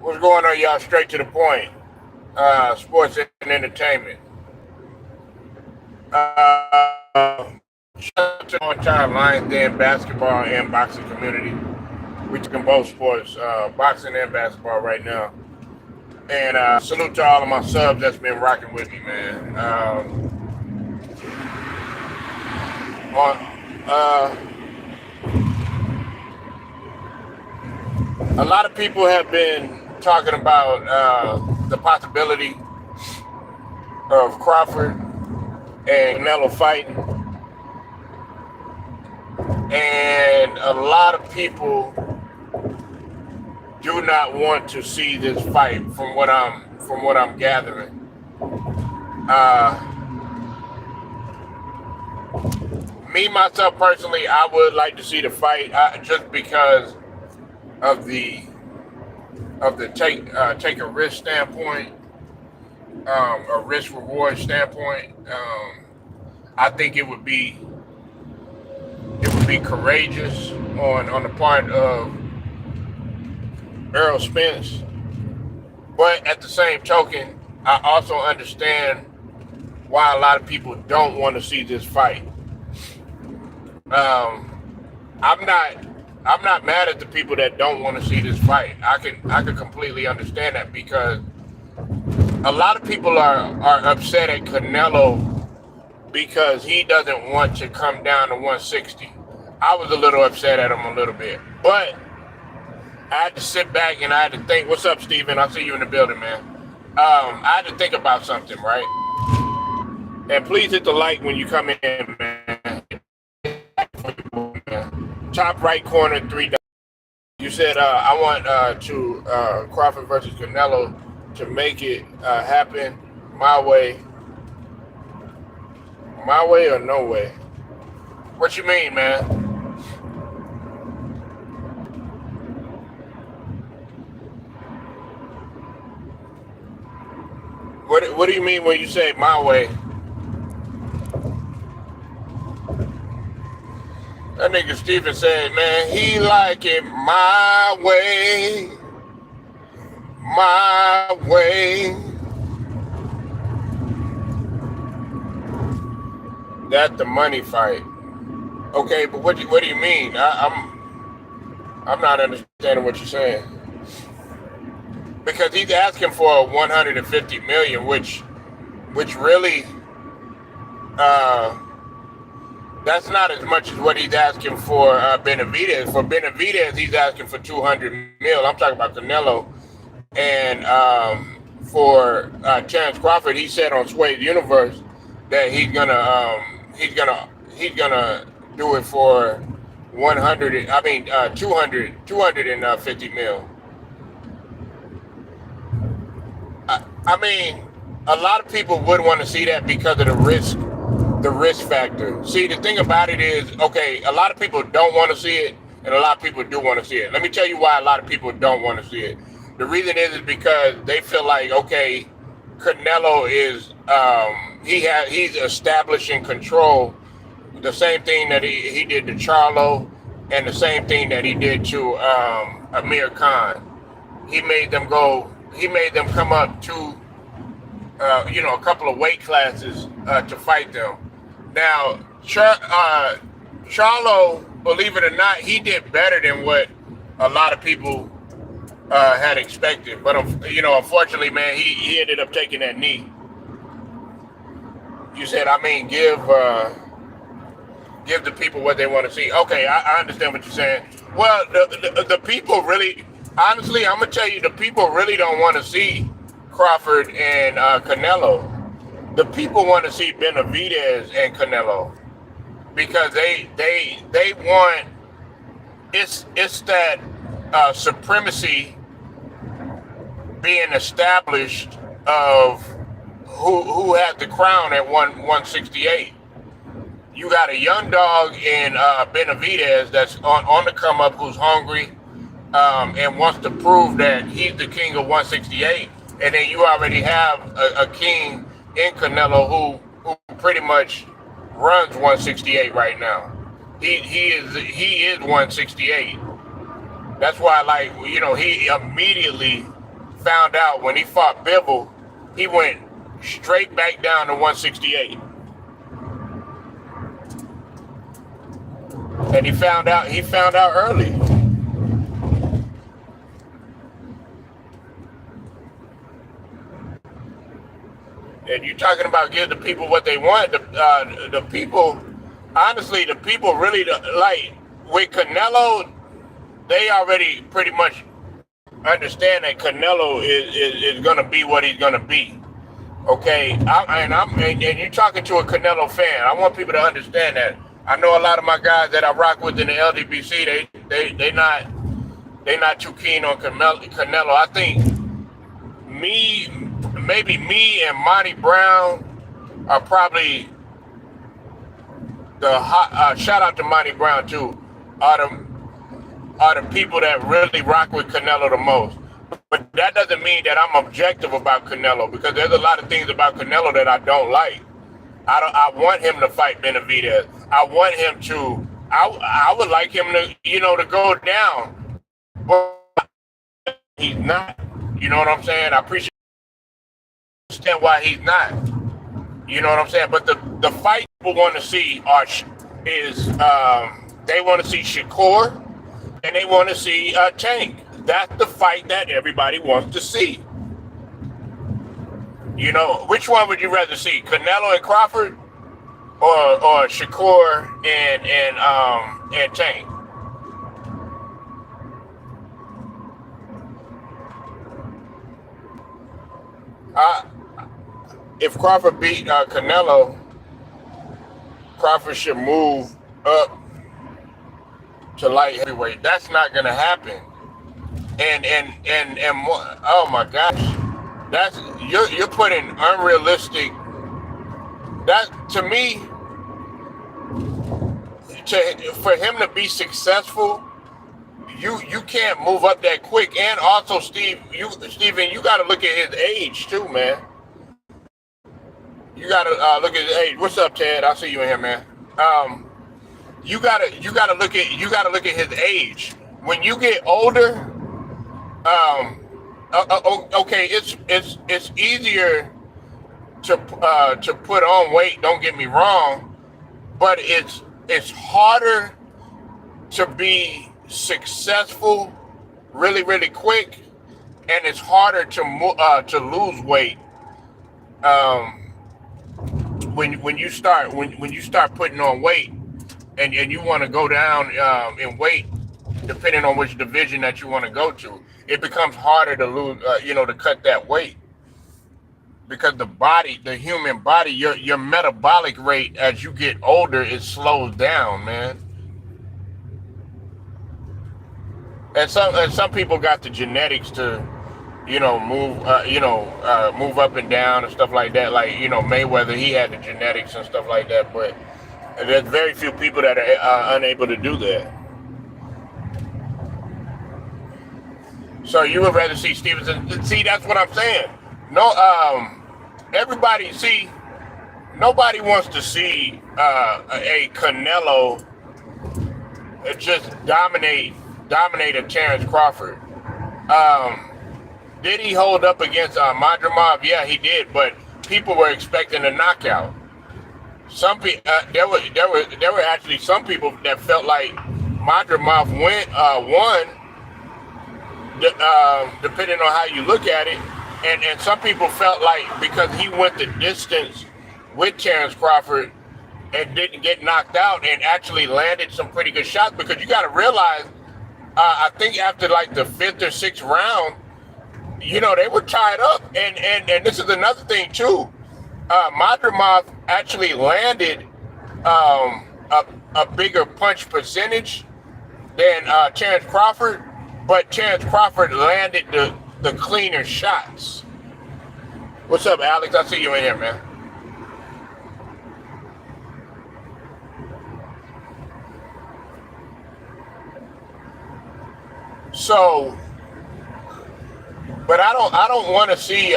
What's going on, y'all? Straight to the point. Sports and entertainment. Shout out to the entire Lions Den basketball and boxing community. We talking both sports, boxing and basketball right now. And salute to all of my subs that's been rocking with me, man. Uh, a lot of people have been talking about the possibility of Crawford and Canelo fighting, and a lot of people do not want to see this fight. From what I'm gathering, me myself personally, I would like to see the fight just because of the take a risk standpoint, a risk reward standpoint. I think it would be courageous on the part of Earl Spence, but at the same token, I also understand why a lot of people don't want to see this fight. I'm not mad at the people that don't want to see this fight. I can completely understand that, because a lot of people are upset at Canelo because he doesn't want to come down to 160. I was a little upset at him a little bit, but I had to sit back and I had to think. What's up, Steven? I see you in the building, man. I had to think about something, right? And please hit the like when you come in, man. Top right corner, $3. You said I want to Crawford versus Canelo to make it happen my way or no way. What you mean, man? What do you mean when you say my way? That nigga Steven said, man, he like it my way. My way. That's the money fight. Okay, but what do you mean? I'm not understanding what you're saying. Because he's asking for 150 million, which really that's not as much as what he's asking for Benavidez. For Benavidez, he's asking for 200 mil. I'm talking about Canelo. And for Terrence Crawford, he said on Sway's Universe that he's gonna do it for 250 mil. I mean, a lot of people would want to see that because of the risk factor. See, the thing about it is, okay, a lot of people don't want to see it, and a lot of people do want to see it. Let me tell you why a lot of people don't want to see it. The reason is because they feel like, okay, Canelo is he's establishing control. The same thing that he did to Charlo, and the same thing that he did to Amir Khan. He made them come up to a couple of weight classes to fight them. Now, Charlo, believe it or not, he did better than what a lot of people had expected. But unfortunately, man, he ended up taking that knee. You said, I mean, give the people what they want to see. Okay, I understand what you're saying. Well, the people really, honestly, I'm gonna tell you, the people really don't want to see Crawford and Canelo. The people want to see Benavidez and Canelo, because they want, it's that supremacy being established of who has the crown at 168. You got a young dog in Benavidez that's on the come up, who's hungry and wants to prove that he's the king of 168. And then you already have a king in Canelo who pretty much runs 168 right now. He is 168. That's why, he immediately found out when he fought Bivol, he went straight back down to 168. And he found out early. And you're talking about give the people what they want. The people, honestly, the people really like with Canelo. They already pretty much understand that Canelo is going to be what he's going to be. Okay, and you're talking to a Canelo fan. I want people to understand that. I know a lot of my guys that I rock with in the LDBC. They not too keen on Canelo. I think maybe me and Monty Brown are probably the hot. Shout out to Monty Brown too. Are the people that really rock with Canelo the most. But that doesn't mean that I'm objective about Canelo, because there's a lot of things about Canelo that I don't like. I want him to fight Benavidez. I want him to. I would like him to, to go down, but he's not. You know what I'm saying? I understand why he's not. You know what I'm saying? But the fight people want to see is they want to see Shakur and they want to see Tank. That's the fight that everybody wants to see. Which one would you rather see, Canelo and Crawford, or Shakur and Tank? If Crawford beat Canelo, Crawford should move up to light heavyweight. That's not gonna happen. And oh my gosh, that's you're putting unrealistic. That to me, for him to be successful, you can't move up that quick. And also, Steven, you got to look at his age too, man. You got to look at his age. What's up, Ted? I see you in here, man. You gotta look at his age. When you get older, okay, it's easier to put on weight. Don't get me wrong, but it's harder to be successful really, really quick, and it's harder to lose weight when you start putting on weight, and you want to go down in weight, depending on which division that you want to go to. It becomes harder to lose, to cut that weight, because the human body, your metabolic rate as you get older, it slows down, man. And some people got the genetics to, move up and down and stuff like that. Like, Mayweather, he had the genetics and stuff like that. But there's very few people that are unable to do that. So you would rather see Stevenson? See, that's what I'm saying. No, nobody wants to see a Canelo just dominate a Terrence Crawford. Did he hold up against Madrimov? Yeah, he did, but people were expecting a knockout. Some people, there were actually some people that felt like Madrimov won, depending on how you look at it, and some people felt like because he went the distance with Terrence Crawford and didn't get knocked out and actually landed some pretty good shots, because you got to realize, I think after like the 5th or 6th round, they were tied up, and this is another thing too. Madrimov actually landed a bigger punch percentage than Terrence Crawford, but Terrence Crawford landed the cleaner shots. What's up, Alex? I see you in here, man. So, but I don't want to see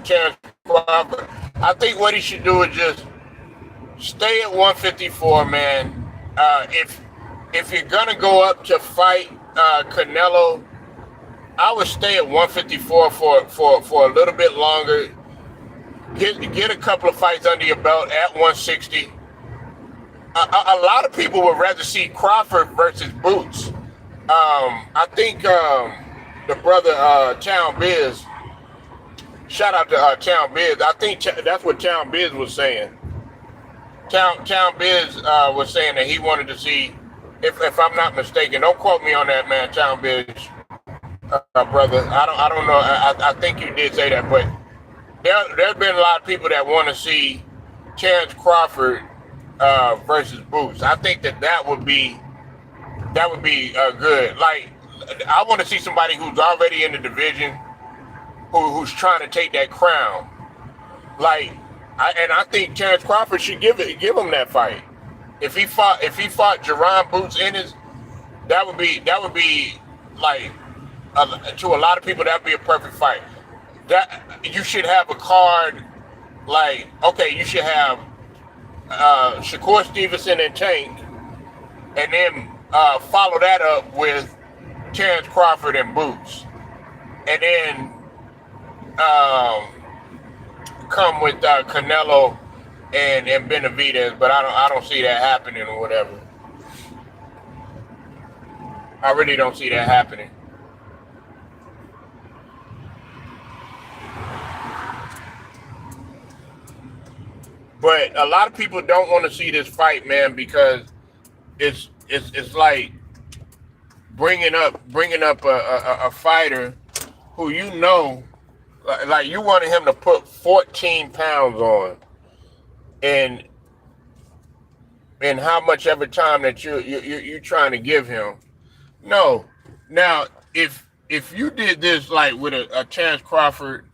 Terrence Crawford. I think what he should do is just stay at 154, man. If you're gonna go up to fight Canelo, I would stay at 154 for a little bit longer. Get a couple of fights under your belt at 160. A lot of people would rather see Crawford versus Boots. I think the brother Town Biz. Shout out to Town Biz. I think that's what Town Biz was saying. Town Biz was saying that he wanted to see, if I'm not mistaken. Don't quote me on that, man. Town Biz, brother. I don't know. I think you did say that, but there's been a lot of people that want to see Terrence Crawford versus Boots. I think that would be good. Like, I want to see somebody who's already in the division, who's trying to take that crown. Like, I think Terrence Crawford should give him that fight. If he fought Jerron Boots Ennis, that would be like, to a lot of people, that'd be a perfect fight. That you should have a card, like, okay, you should have Shakur Stevenson and Tank, and then follow that up with Terrence Crawford and Boots, and then um, come with Canelo and Benavidez. But I don't see that happening or whatever. I really don't see that happening. But a lot of people don't want to see this fight, man, because it's like bringing up a fighter who, like, you wanted him to put 14 pounds on, and how much every time that you're trying to give him. No. Now, if you did this like with a Terrence Crawford,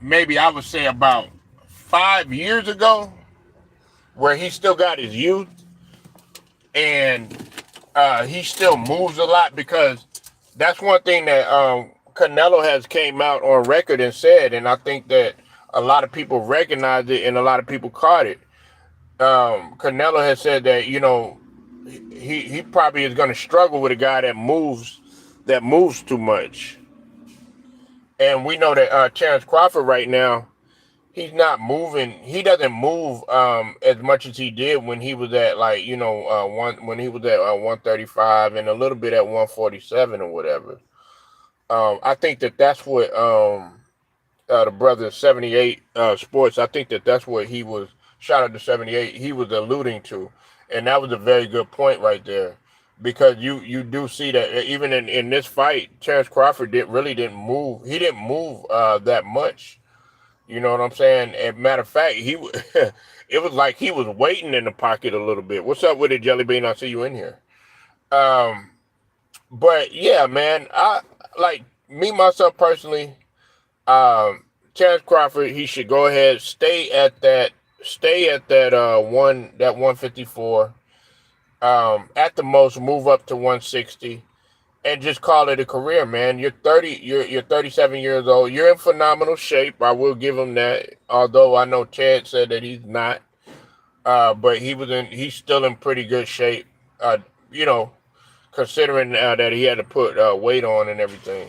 maybe I would say about 5 years ago, where he still got his youth, and he still moves a lot, because that's one thing that Canelo has came out on record and said, and I think that a lot of people recognized it and a lot of people caught it. Canelo has said that, he probably is going to struggle with a guy that moves too much, and we know that Terrence Crawford right now, he's not moving. He doesn't move as much as he did when he was at, like, when he was at 135, and a little bit at 147 or whatever. I think that that's what the brother 78 Sports. I think that that's what he was. Shout out to 78. He was alluding to, and that was a very good point right there, because you do see that even in this fight, Terrence Crawford really didn't move. He didn't move that much. You know what I'm saying? And matter of fact, it was like he was waiting in the pocket a little bit. What's up with it, Jelly Bean? I see you in here. Um, but yeah, man, I like, me myself personally. Terrence Crawford, he should go ahead, stay at that 154. At the most, move up to 160. And just call it a career, man. You're 30. You're 37 years old. You're in phenomenal shape. I will give him that. Although I know Ted said that he's not, but he's still in pretty good shape. You know, considering that he had to put weight on and everything.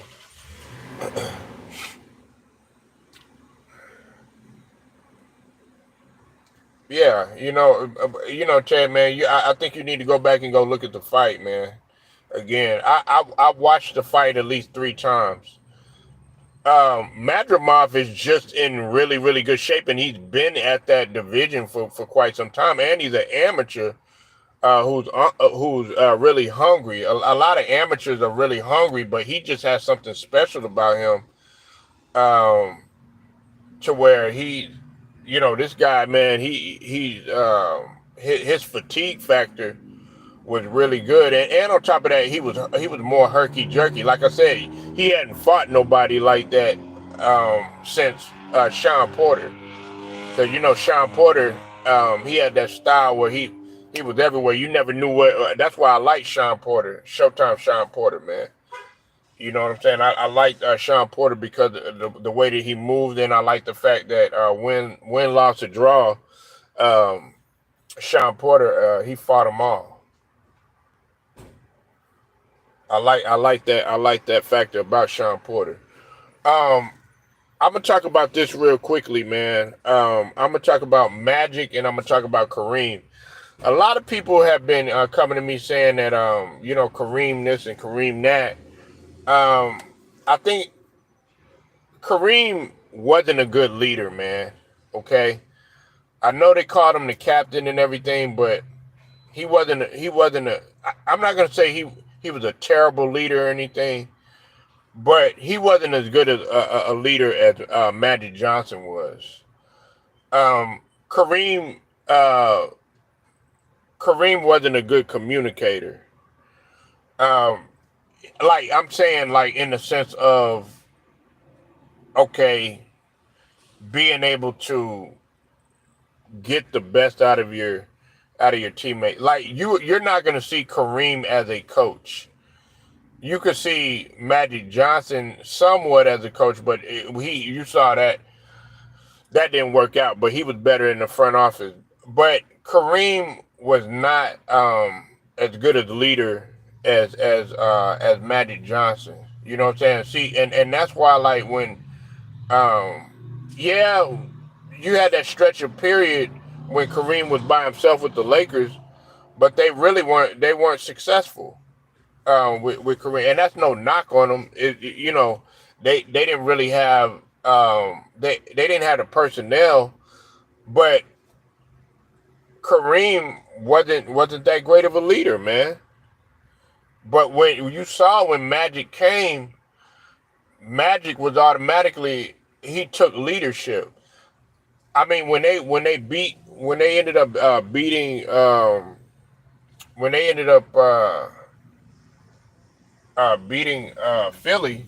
Yeah, Ted, man. I think you need to go back and go look at the fight, man. Again, I watched the fight at least 3 times. Madrimov is just in really, really good shape, and he's been at that division for quite some time, and he's an amateur who's really hungry. A lot of amateurs are really hungry, but he just has something special about him, um, to where this guy, man, his fatigue factor was really good, and on top of that, he was more herky jerky. Like I said, he hadn't fought nobody like that since Sean Porter. Because Sean Porter, he had that style where he was everywhere. You never knew what. That's why I like Sean Porter, Showtime Sean Porter, man. You know what I'm saying? I like Sean Porter because the way that he moved, and I like the fact that win, loss, or draw, um, Sean Porter, he fought them all. I like that factor about Sean Porter. Um, I'm gonna talk about this real quickly, man. I'm gonna talk about Magic and I'm gonna talk about Kareem. A lot of people have been coming to me saying that Kareem this and Kareem that. Um, I think Kareem wasn't a good leader, man. Okay, I know they called him the captain and everything, but he wasn't. He wasn't a. I'm not gonna say he was a terrible leader or anything, but he wasn't as good as a leader as Magic Johnson was. Um, Kareem uh, Kareem wasn't a good communicator. Um, like I'm saying, like in the sense of okay, being able to get the best out of your teammate. Like you're not going to see Kareem as a coach. You could see Magic Johnson somewhat as a coach, but you saw that didn't work out. But he was better in the front office. But Kareem was not as good a leader as Magic Johnson. You know what I'm saying? See, and that's why like when yeah, you had that stretch of period when Kareem was by himself with the Lakers, but they weren't successful with Kareem, and that's no knock on them. They didn't really have they didn't have the personnel, but Kareem wasn't that great of a leader, man. But when you saw when Magic came, Magic was automatically he took leadership. I mean, when they ended up beating when they ended up beating Philly,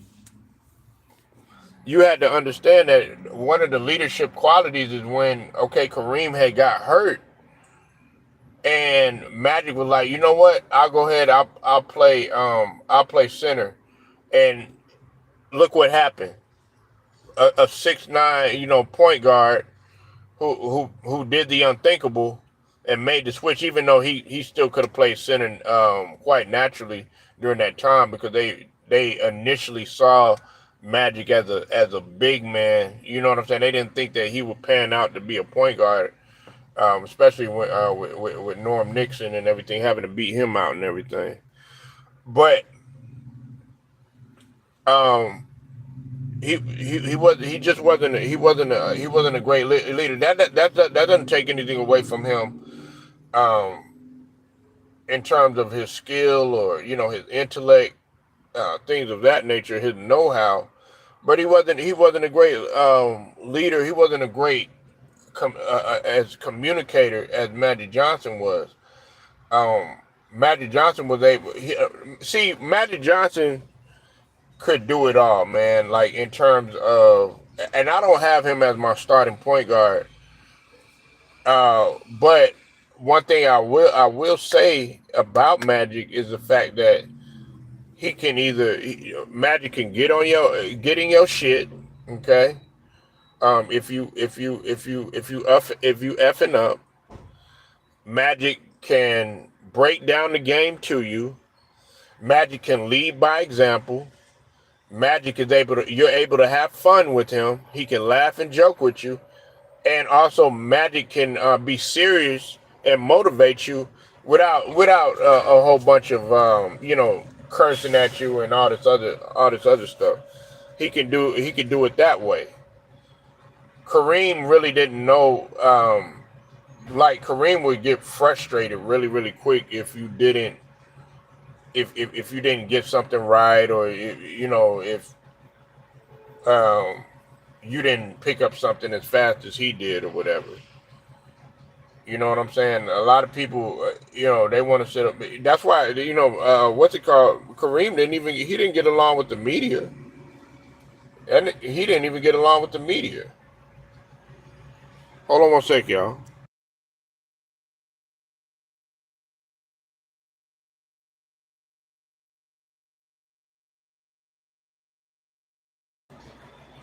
you had to understand that one of the leadership qualities is when okay Kareem had got hurt and Magic was like, you know what, I'll go ahead, I'll play center, and look what happened. A 6'9" point guard who did the unthinkable and made the switch, even though he still could have played center quite naturally during that time because they initially saw Magic as a big man. You know what I'm saying? They didn't think that he would pan out to be a point guard, especially with Norm Nixon and everything having to beat him out and everything. But um, he just wasn't a great leader. That doesn't take anything away from him um, in terms of his skill or his intellect, things of that nature, his know-how. But he wasn't a great leader. He wasn't a great as communicator as Magic Johnson was. Um, Magic Johnson was able. See, Magic Johnson could do it all, man. Like in terms of, and I don't have him as my starting point guard. But one thing I will say about Magic is the fact that Magic can get in your shit, okay. If you effing up, Magic can break down the game to you. Magic can lead by example. You're able to have fun with him. He can laugh and joke with you, and also Magic can be serious and motivate you without a whole bunch of cursing at you and all this other stuff. He can do it that way. Kareem really didn't know. Like Kareem would get frustrated really really quick if you didn't get something right, or if um, you didn't pick up something as fast as he did or whatever. You know what I'm saying? A lot of people, they want to sit up. That's why, what's it called? Kareem he didn't get along with the media, and he didn't even get along with the media. Hold on one sec, y'all.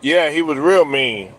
Yeah, he was real mean.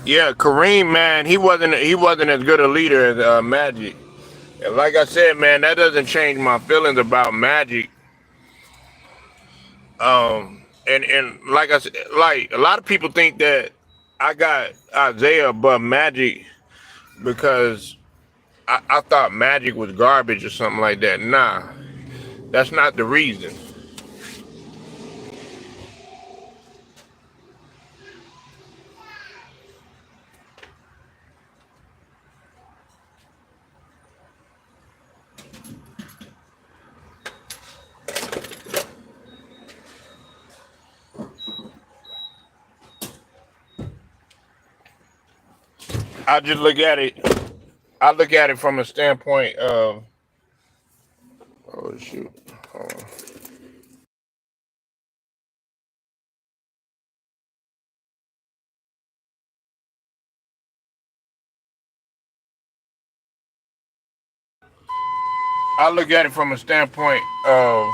Yeah, Kareem, man, he wasn't as good a leader as Magic. And like I said, man, that doesn't change my feelings about Magic. And like I said, like a lot of people think that I got Isaiah above Magic because I thought Magic was garbage or something like that. Nah, that's not the reason. I just look at it. I look at it from a standpoint of, oh shoot, hold on. I look at it from a standpoint of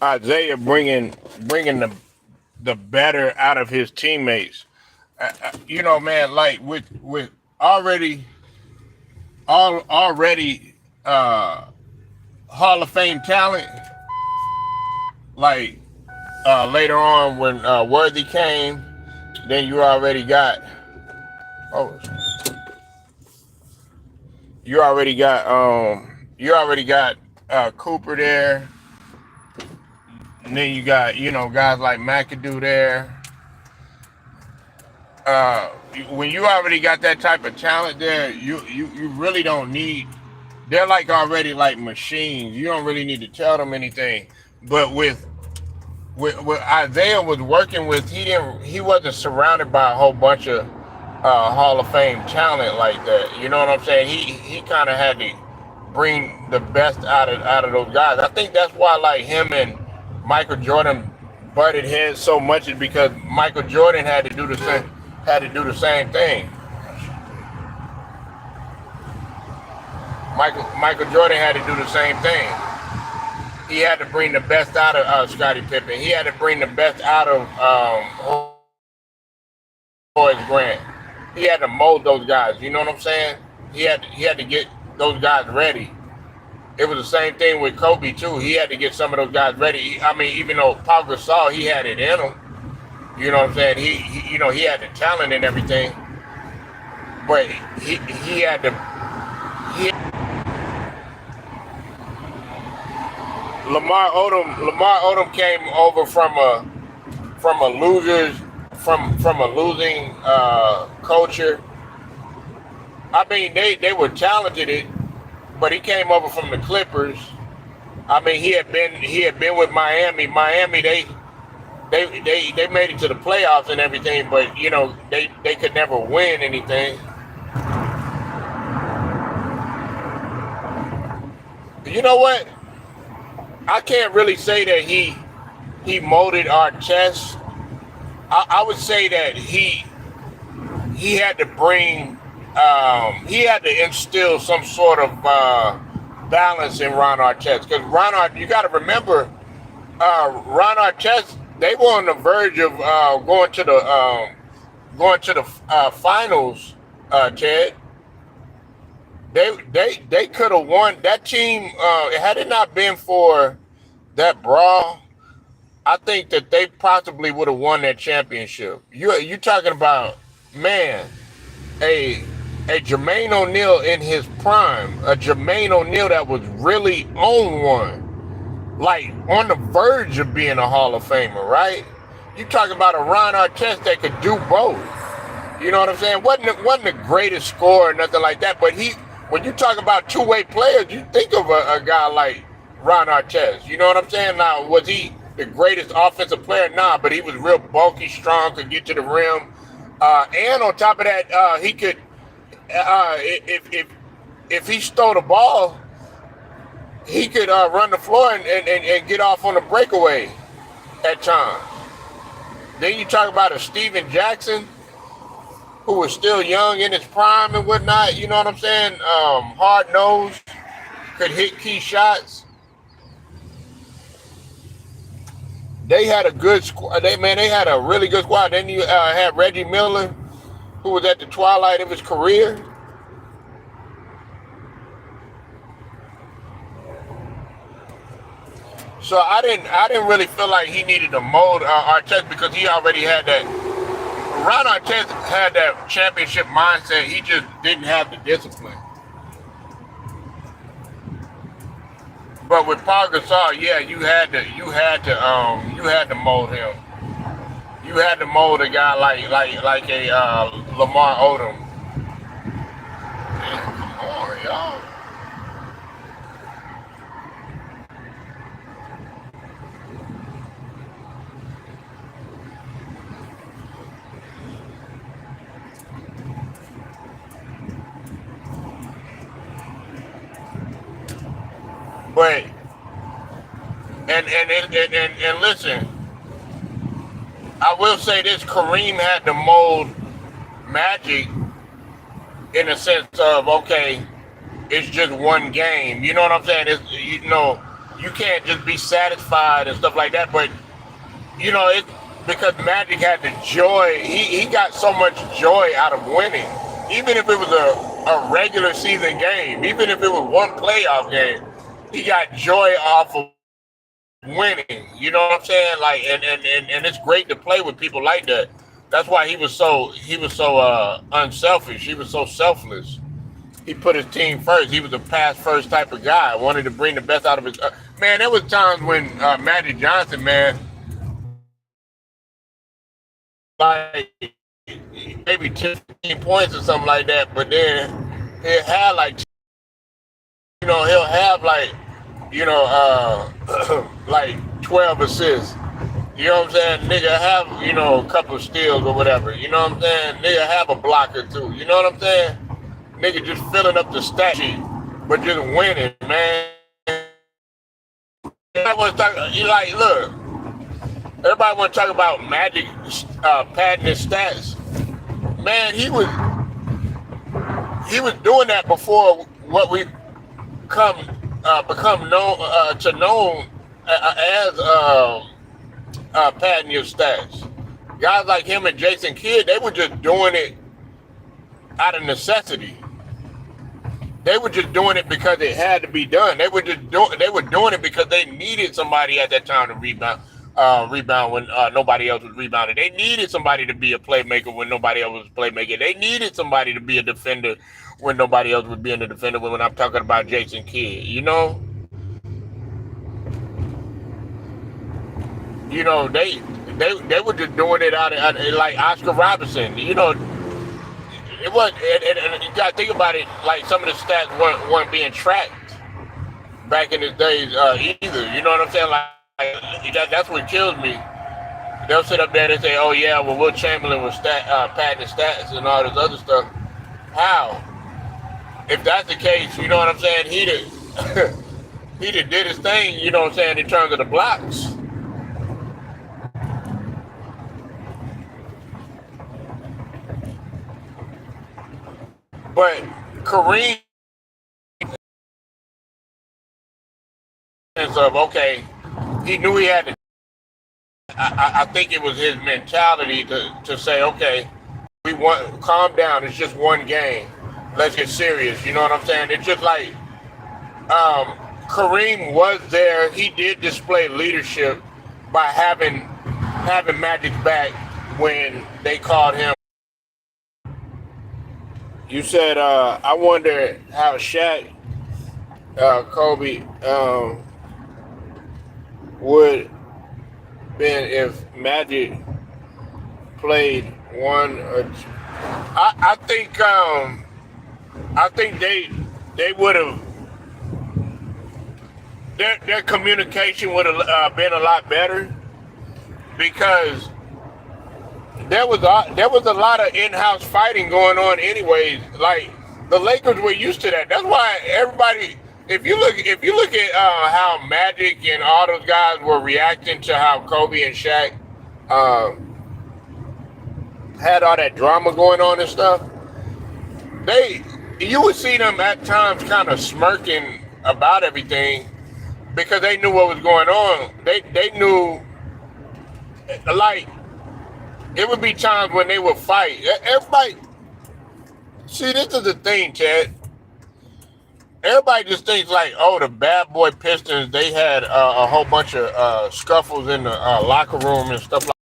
Isaiah bringing the better out of his teammates. You know, man, like with already already Hall of Fame talent, like later on when Worthy came, then oh you already got Cooper there, and then you got guys like McAdoo there. uh, when you already got that type of talent there, you really don't need. They're like already like machines. You don't really need to tell them anything. But with Isaiah was working with, he wasn't surrounded by a whole bunch of Hall of Fame talent like that. You know what I'm saying? He kind of had to bring the best out of those guys. I think that's why like him and Michael Jordan butted heads so much is because Michael Jordan had to do the same thing. Michael Jordan had to do the same thing. He had to bring the best out of Scottie Pippen. He had to bring the best out of Horace Grant. He had to mold those guys. You know what I'm saying? He had to get those guys ready. It was the same thing with Kobe too. He had to get some of those guys ready. I mean, even though Paul Gasol, he had it in him. You know what I'm saying? He had the talent and everything, but he had to. He, Lamar Odom came over from a losers from a losing culture. I mean, they were talented, but he came over from the Clippers. I mean, he had been with Miami. Miami, they made it to the playoffs and everything, but they could never win anything. You know what? I can't really say that he molded our chess. I would say that he had to bring he had to instill some sort of balance in Ron Artest, because you got to remember, Ron Artest, they were on the verge of going to the finals. Ted, they could have won that team. Had it not been for that brawl, I think that they possibly would have won that championship. You talking about, man, a Jermaine O'Neal in his prime, a Jermaine O'Neal that was really on one, like on the verge of being a Hall of Famer, right? You talking about a Ron Artest that could do both. You know what I'm saying? Wasn't the greatest scorer or nothing like that, but when you talk about two-way players, you think of a guy like Ron Artest. You know what I'm saying? Now, was he the greatest offensive player? Nah, but he was real bulky, strong, could get to the rim. And on top of that, he could, if he stole the ball, he could run the floor and get off on a breakaway at times. Then you talk about a Steven Jackson, who was still young in his prime and whatnot. You know what I'm saying? Hard nosed, could hit key shots. They had a good squad. They had a really good squad. Then you had Reggie Miller. who was at the twilight of his career. So I didn't really feel like he needed to mold Artest because he already had that. Ron Artest had that championship mindset. He just didn't have the discipline. But with Paul Gasol, yeah, you had to mold him. You had to mold a guy like a Lamar Odom. Man, come on, y'all. But and listen, I will say this: Kareem had to mold Magic in a sense of okay, it's just one game. You know what I'm saying? You can't just be satisfied and stuff like that. But it because Magic had the joy. He got so much joy out of winning, even if it was a regular season game, even if it was one playoff game. He got joy off of winning. You know what I'm saying? Like, and it's great to play with people like that. That's why he was so unselfish. He was so selfless. He put his team first. He was a pass first type of guy. Wanted to bring the best out of his. Man, there was times when Magic Johnson, man, like maybe 10, 15 points or something like that. But then it had like, he'll have like, like 12 assists. You know what I'm saying? Nigga have, a couple of steals or whatever. You know what I'm saying? Nigga have a block or two. You know what I'm saying? Nigga just filling up the stat sheet, but just winning, man. Everybody want to talk, look, everybody want to talk about Magic padding his stats. Man, he was doing that before what we become known as padding your stats. Guys like him and Jason Kidd, they were just doing it out of necessity. They were just doing it because it had to be done. They were doing it because they needed somebody at that time to rebound when nobody else was rebounding. They needed somebody to be a playmaker when nobody else was a playmaker. They needed somebody to be a defender when nobody else was being a defender. When I'm talking about Jason Kidd, they were just doing it out of like Oscar Robertson. It was, and you gotta think about it. Like some of the stats weren't being tracked back in the days either. You know what I'm saying? Like that's what kills me. They'll sit up there and say, "Oh yeah, well Will Chamberlain was padding stats and all this other stuff." How? If that's the case, you know what I'm saying? He did his thing. You know what I'm saying in terms of the blocks. But Kareem, of okay, he knew he had to. I think it was his mentality to say, okay, we want calm down. It's just one game. Let's get serious. You know what I'm saying? It's just like Kareem was there. He did display leadership by having Magic's back when they called him. You said, I wonder how Shaq, Kobe, would been if Magic played one or two. I think they would have their communication would have been a lot better because there was a lot of in-house fighting going on anyways. Like the Lakers were used to that. That's why everybody, if you look at how Magic and all those guys were reacting to how Kobe and Shaq had all that drama going on and stuff, you would see them at times kind of smirking about everything because they knew what was going on. They knew, like, it would be times when they would fight. Everybody, See, this is the thing, Ted. Everybody just thinks like, oh, the bad boy Pistons, they had a whole bunch of scuffles in the locker room and stuff like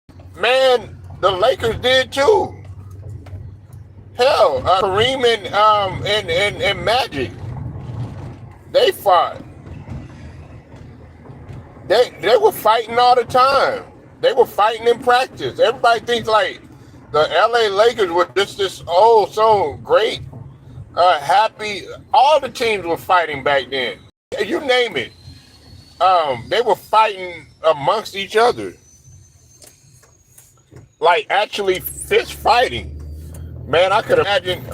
that. Man, the Lakers did too. Hell, Kareem and Magic, they fought. They were fighting all the time. They were fighting in practice. Everybody thinks like the LA Lakers were just this so great, happy. All the teams were fighting back then. You name it. They were fighting amongst each other. Like actually fist fighting. Man, I could imagine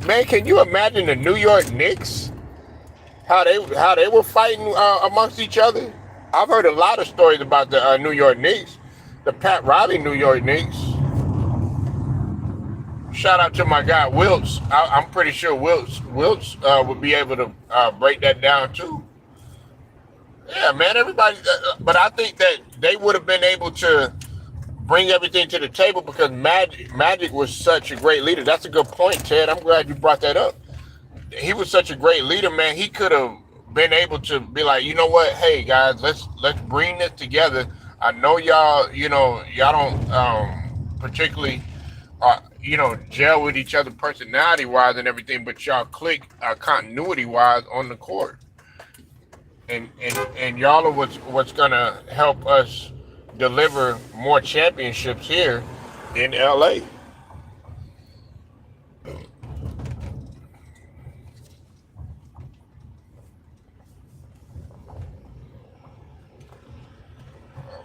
man, can you imagine the New York Knicks? How they were fighting amongst each other? I've heard a lot of stories about the New York Knicks, the Pat Riley New York Knicks. Shout out to my guy Wilts. I'm pretty sure Wilts would be able to break that down too. Yeah, man, everybody. But I think that they would have been able to bring everything to the table because Magic was such a great leader. That's a good point, Ted. I'm glad you brought that up. He was such a great leader, man. He could have been able to be like, you know what? Hey guys, let's bring this together. I know y'all, y'all don't particularly, gel with each other personality wise and everything, but y'all click continuity wise on the court. And y'all are what's gonna help us deliver more championships here in LA.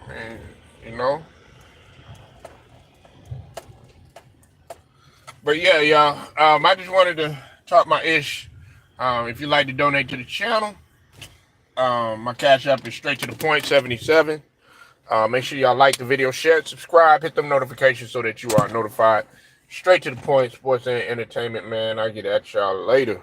Man, But yeah, y'all. I just wanted to talk my ish. If you'd like to donate to the channel, my cash app is straight to the point 77. Make sure y'all like the video, share it, subscribe, hit them notifications so that you are notified. Straight to the point, sports and entertainment, man. I'll get at y'all later.